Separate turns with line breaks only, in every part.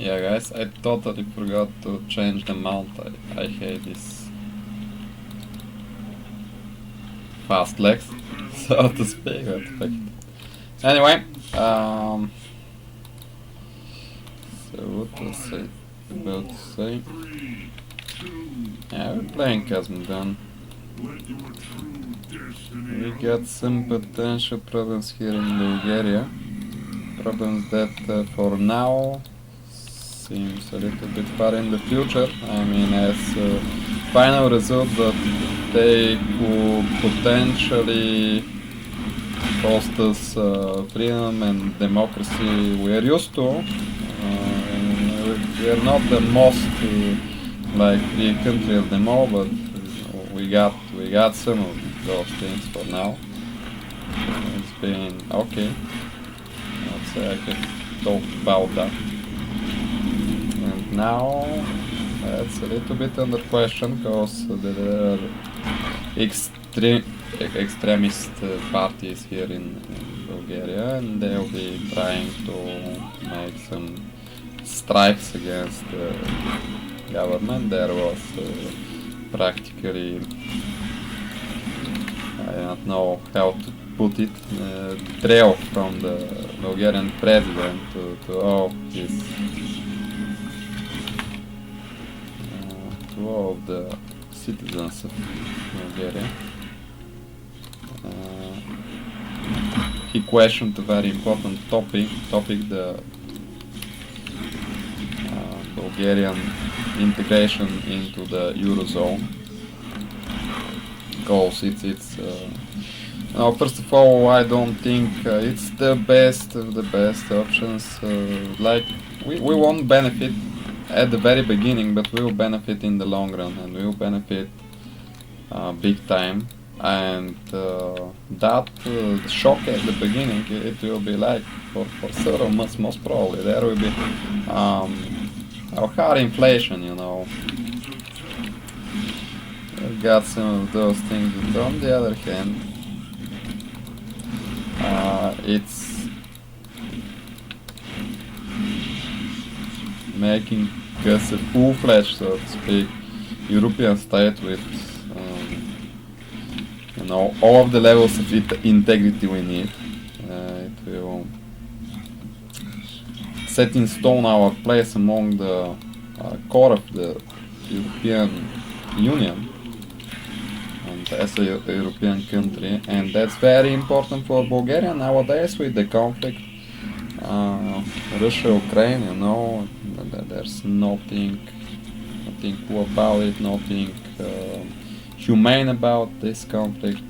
Yeah, guys, I totally forgot to change the mount. I hate this fast legs, so to speak. Anyway, so what was I about to say? Yeah, we're playing Azmodan. We got some potential problems here in Bulgaria. Problems that for now seems a little bit far in the future. I mean, as final result that they could potentially cost us freedom and democracy we are used to. We are not the most like free country of them all, but we got some of those things for now. It's been okay. Let's say I can talk about that. And now that's a little bit under question because there are extremist parties here in Bulgaria, and they'll be trying to make some strikes against the government. There was practically, I don't know how to put it, betrayal from the Bulgarian president to all his to all of the citizens of Bulgaria. He questioned a very important topic, the Bulgarian integration into the Eurozone. Because it's first of all, I don't think it's the best of the best options. Like we won't benefit at the very beginning, but we will benefit in the long run, and we will benefit big time. And that shock at the beginning, it will be like for sure, most probably there will be a hard inflation, you know. We've got some of those things, but on the other hand, it's making us a full-fledged, so to speak, European state with you know, all of the levels of integrity we need. It will set in stone our place among the core of the European Union and as a European country, and that's very important for Bulgaria nowadays with the conflict Russia-Ukraine. You know, there's nothing cool about it, nothing humane about this conflict.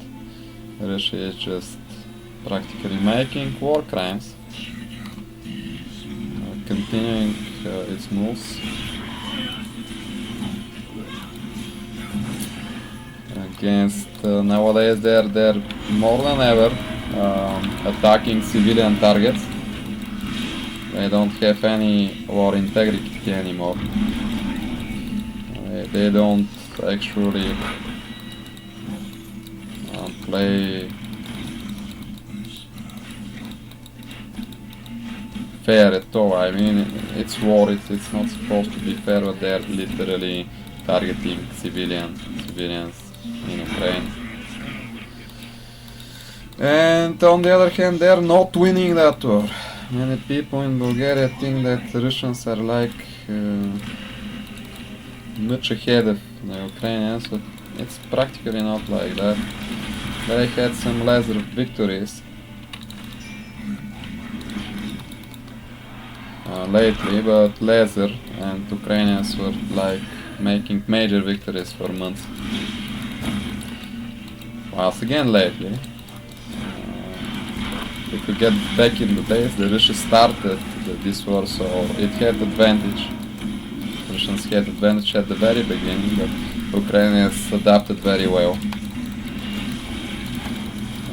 Russia is just practically making war crimes, continuing its moves against nowadays they're more than ever attacking civilian targets. They don't have any war integrity anymore. They don't actually play fair at all. I mean, it's war, it's not supposed to be fair, but they're literally targeting civilians in Ukraine. And on the other hand, they're not winning that war. Many people in Bulgaria think that the Russians are like much ahead of the Ukrainians, but it's practically not like that. They had some lesser victories lately, but lesser, and Ukrainians were like making major victories for months. Once again lately, if we get back in the days, the Russians started this war, so it had advantage. Russians had advantage at the very beginning, but Ukrainians adapted very well.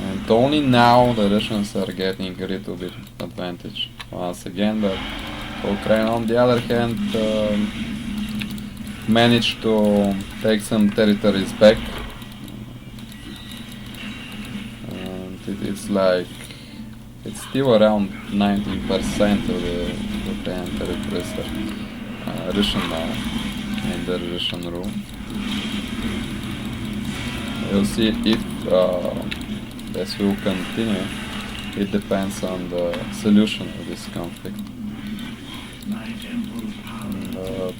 And only now the Russians are getting a little bit advantage once again, but Ukraine on the other hand managed to take some territories back. And it's like it's still around 19% of the Ukrainian territories are Russian now, in the Russian rule. We'll see if this will continue. It depends on the solution of this conflict. But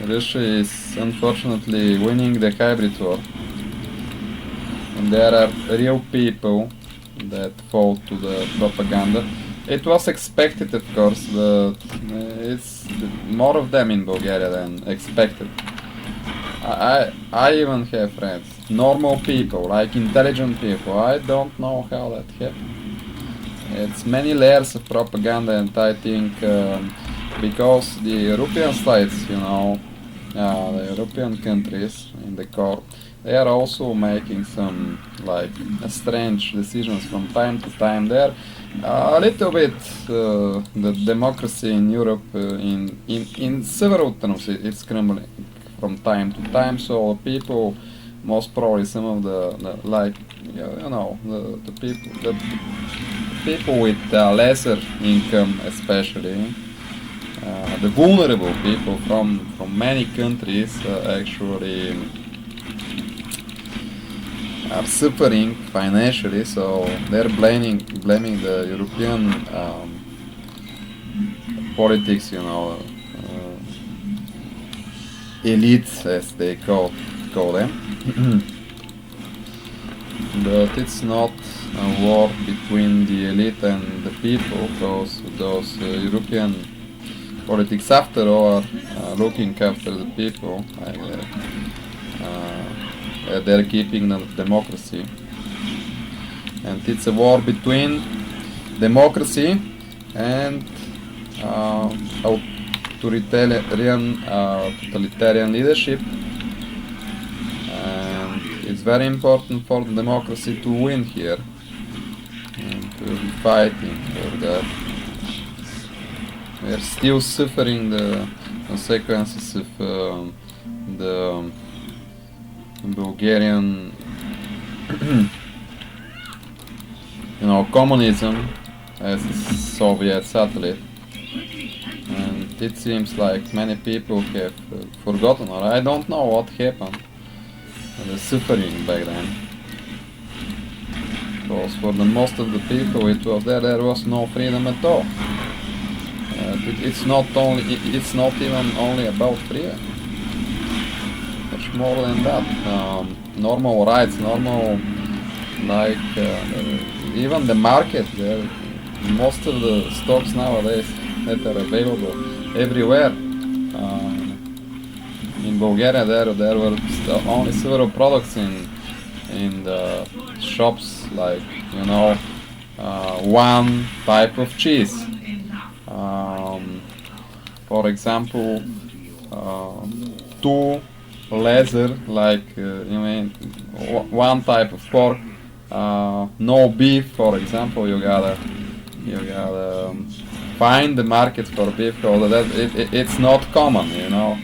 Russia is unfortunately winning the hybrid war, and there are real people that fall to the propaganda. It was expected, of course, but it's more of them in Bulgaria than expected. I even have friends, normal people, like intelligent people. I don't know how that happened. It's many layers of propaganda, and I think because the European states, you know, the European countries in the core, they are also making some like strange decisions from time to time. They're a little bit the democracy in Europe in several terms it's crumbling from time to time. So people, most probably some of the like you know the people with lesser income, especially the vulnerable people from many countries actually are suffering financially, so they're blaming the European politics, you know, elites as they call them. But it's not a war between the elite and the people, because those European politics after all are looking after the people. They're keeping the democracy, and it's a war between democracy and totalitarian leadership, and it's very important for the democracy to win here, and to be fighting for that. We are still suffering the consequences of the Bulgarian, you know, communism as a Soviet satellite, and it seems like many people have forgotten, or I don't know what happened, the suffering back then. Because for the most of the people, it was there was no freedom at all. It's not even only about freedom. Much more than that. Normal rights, normal, like even the market. Most of the stocks nowadays that are available everywhere. In Bulgaria, there were only several products in the shops, like, you know, one type of cheese. For example, two leather, like you mean one type of pork, no beef. For example, you gotta find the market for beef, because it's not common, you know.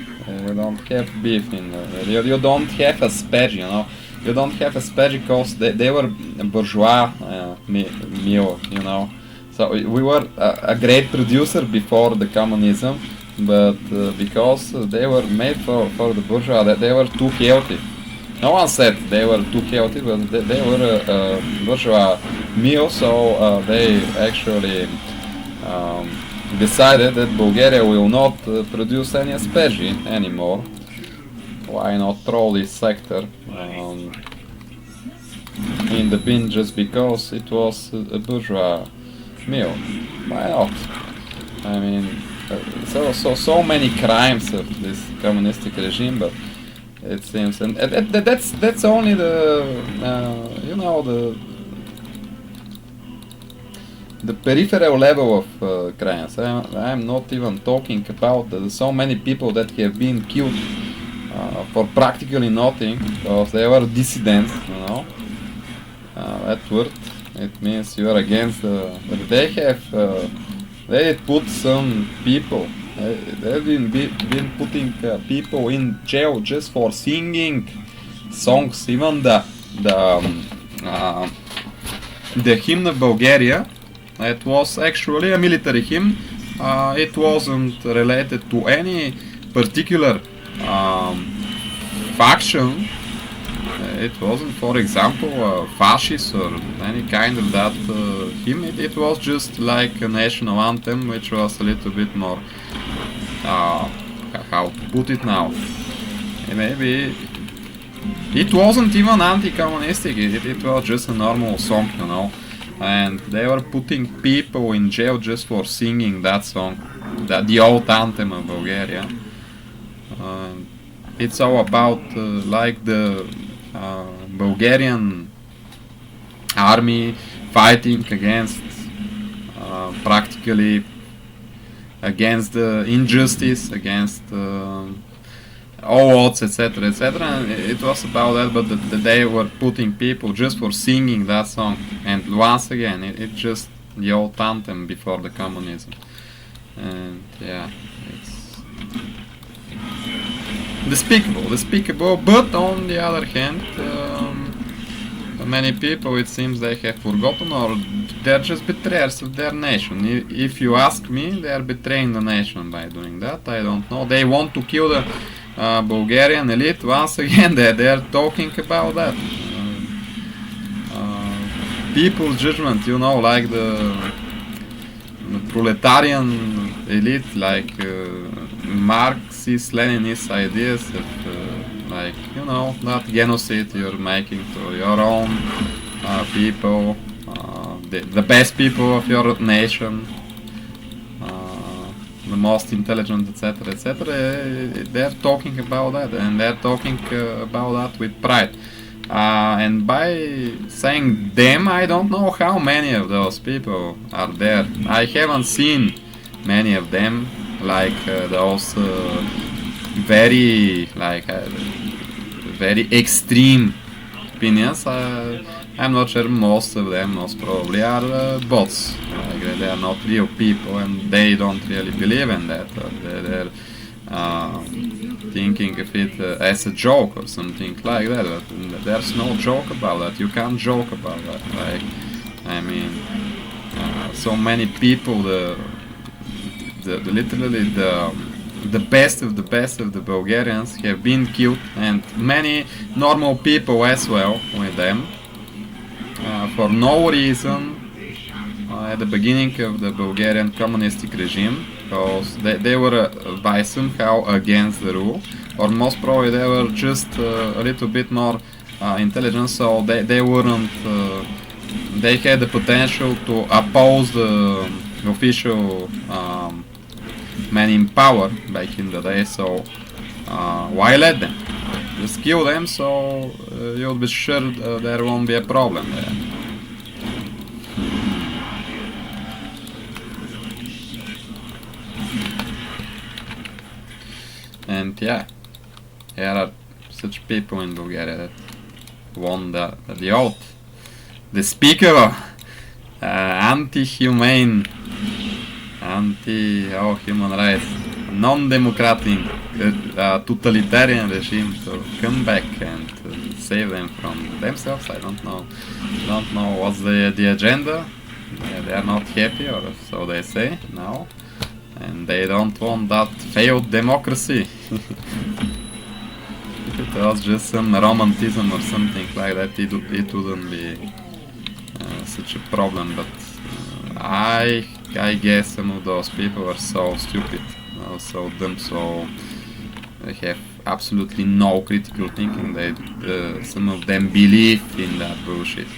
You don't have beef in you don't have a spage, you know. You don't have a spage because they were bourgeois meal, you know. So we were a great producer before the communism, but because they were made for the bourgeois, that they were too healthy. No one said they were too healthy, but they were a bourgeois meal, so they actually decided that Bulgaria will not produce any aspergy anymore. Why not throw this sector in the bin just because it was a bourgeois meal? Why not? I mean, so many crimes of this communistic regime, but it seems, and that's only the you know, the peripheral level of crimes. I'm not even talking about so many people that have been killed for practically nothing because they were dissidents, you know. That word, it means you are against they have they put some people. They've been putting people in jail just for singing songs. Even the hymn of Bulgaria, it was actually a military hymn. It wasn't related to any particular faction. It wasn't, for example, fascist or any kind of that hymn. It was just like a national anthem, which was a little bit more, how to put it now, maybe it wasn't even anti-communistic. It was just a normal song, you know. And they were putting people in jail just for singing that song, the old anthem of Bulgaria. It's all about like the Bulgarian army fighting against practically against the injustice, against all odds, etc., etc. And it was about that, but they were putting people just for singing that song. And once again, it's just the old anthem before the communism. And yeah, it's despicable. But on the other hand, many people, it seems, they have forgotten, or they're just betrayers of their nation. If you ask me, they are betraying the nation by doing that. I don't know. They want to kill the Bulgarian elite. Once again, they're talking about that. People's judgment, you know, like the proletarian elite, like Marxist, Leninist ideas of, like, you know, that genocide you're making to your own people, the best people of your nation, the most intelligent, etc., etc. They're talking about that, and they're talking about that with pride. And by saying them, I don't know how many of those people are there. I haven't seen many of them, like those very extreme opinions. I'm not sure most of them most probably are bots. Like, they are not real people, and they don't really believe in that. They're thinking of it as a joke or something like that. But there's no joke about that. You can't joke about that. Like, I mean, so many people, literally the best of the Bulgarians have been killed, and many normal people as well with them, for no reason, at the beginning of the Bulgarian communistic regime, because they were by somehow against the rule, or most probably they were just a little bit more intelligent, so they wouldn't, they had the potential to oppose the official man in power back in the day. So why let them? Just kill them, so you'll be sure there won't be a problem there. And yeah, there are such people in Bulgaria that won the oath. The speaker, anti-humane, anti-human rights, non-democratic, totalitarian regime to come back and save them from themselves. I don't know what's the agenda. They are not happy, or so they say now, and they don't want that failed democracy. If it was just some romanticism or something like that, it wouldn't be such a problem. But I guess some of those people are so stupid, so dumb, so they have absolutely no critical thinking. Some of them believe in that bullshit.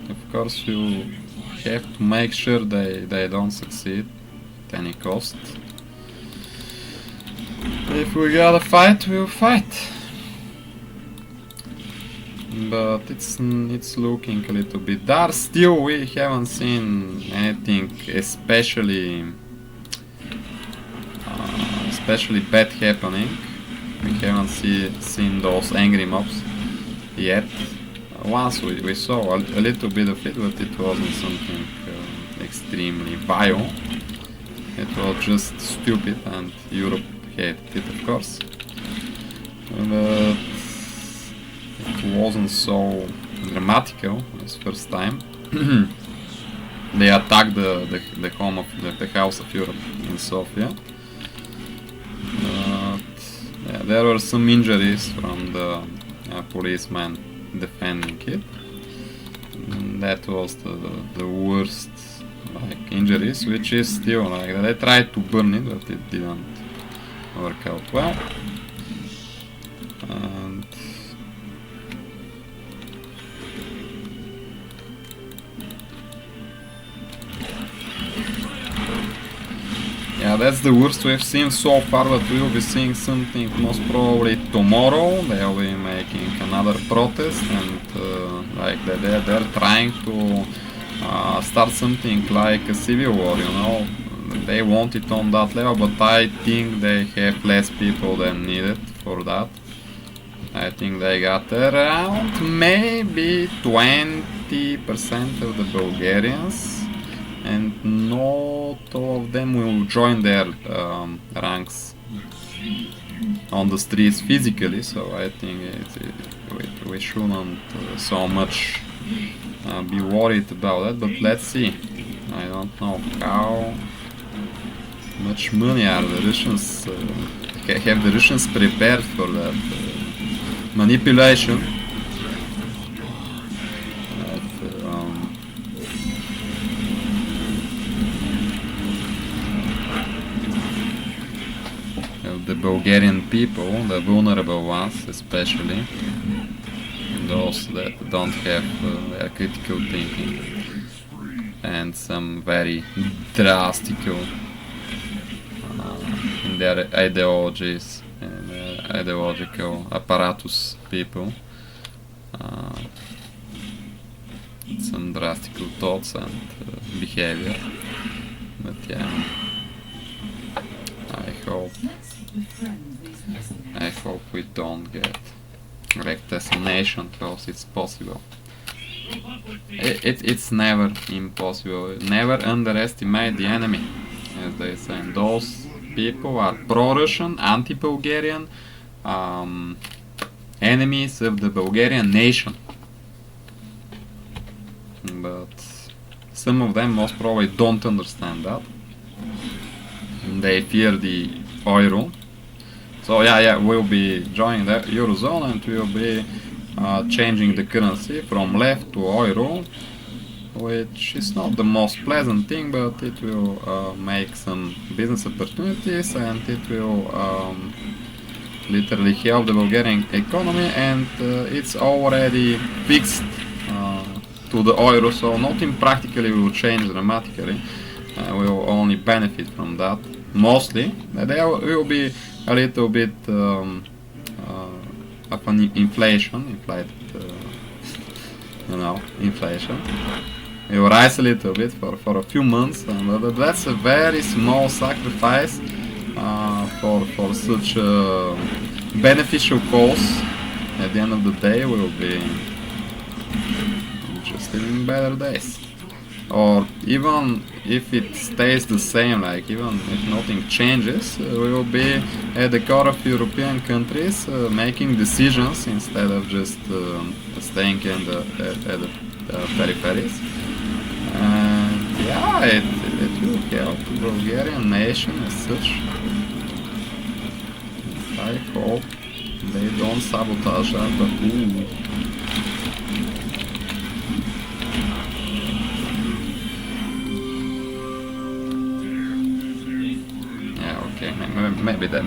Of course, you have to make sure they don't succeed at any cost. If we gotta fight, we'll fight. But it's looking a little bit dark. Still, we haven't seen anything especially bad happening. We haven't seen those angry mobs. yet. Once we saw a little bit of it, but it wasn't something extremely vile. It was just stupid, and Europe hated it, of course. But it wasn't so dramatical this first time. They attacked the home of the House of Europe in Sofia. Yeah, there were some injuries from the policeman defending it. And that was the worst injuries, which is still they tried to burn it, but it didn't work out well. And yeah, that's the worst we've seen so far, but we will be seeing something most probably tomorrow. They'll be making another protest, and they're trying to start something like a civil war, you know. They want it on that level, but I think they have less people than needed for that. I think they got around maybe 20% of the Bulgarians, and not all of them will join their ranks on the streets physically, so I think we shouldn't so much be worried about that, but let's see. I don't know how much money are the Russians have the Russians prepared for that manipulation. The Bulgarian people, the vulnerable ones especially, those that don't have critical thinking and some very drastic in their ideologies and ideological apparatus people, some drastic thoughts and behavior. But yeah, I hope we don't get wrecked as a nation, because it's possible. It's never impossible. Never underestimate the enemy, as they say. And those people are pro-Russian, anti-Bulgarian, enemies of the Bulgarian nation. But some of them most probably don't understand that. They fear the euro. So yeah, we'll be joining the Eurozone, and we'll be changing the currency from left to euro, which is not the most pleasant thing, but it will make some business opportunities, and it will literally help the Bulgarian economy, and it's already fixed to the euro, so nothing practically will change dramatically. We will only benefit from that, mostly. There will be a little bit of an inflation. It will rise a little bit for a few months, but that's a very small sacrifice for such a beneficial cause. At the end of the day, we will be just living better days. Or even if it stays the same, like even if nothing changes, we will be at the core of European countries making decisions instead of just staying at the peripheries. And yeah, it will help the Bulgarian nation as such. I hope they don't sabotage that, but maybe that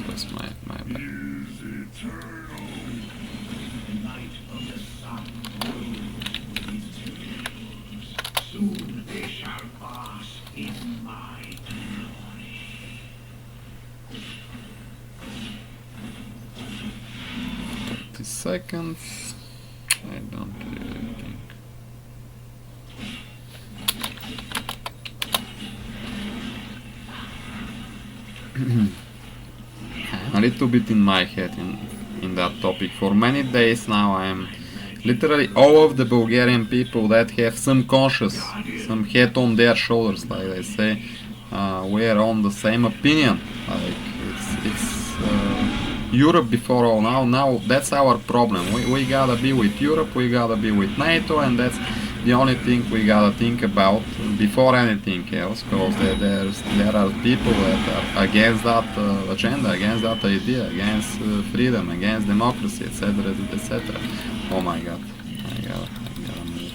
was my bad. Soon they shall pass in my memory. 30 seconds. I don't really think. A little bit in my head in that topic. For many days now, I'm literally all of the Bulgarian people that have some conscience, some head on their shoulders, like they say, we are on the same opinion. Like it's Europe before all. Now that's our problem. We gotta be with Europe. We gotta be with NATO, and that's the only thing we gotta think about before anything else. Because there are people that are against that agenda, against that idea, against freedom, against democracy, etc., etc. Oh my God! I gotta move.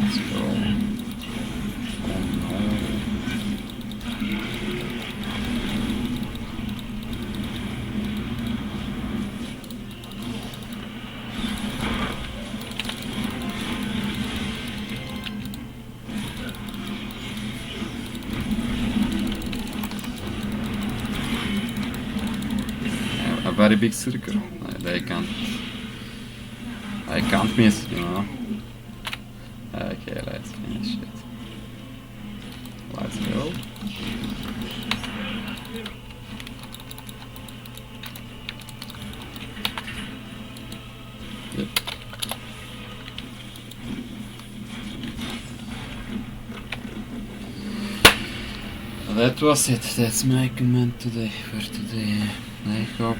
Let's go. Oh no. A very big circle. I can't miss, you know. Okay, let's finish it. Let's go. Yep. That was it. That's my comment today for today. I hope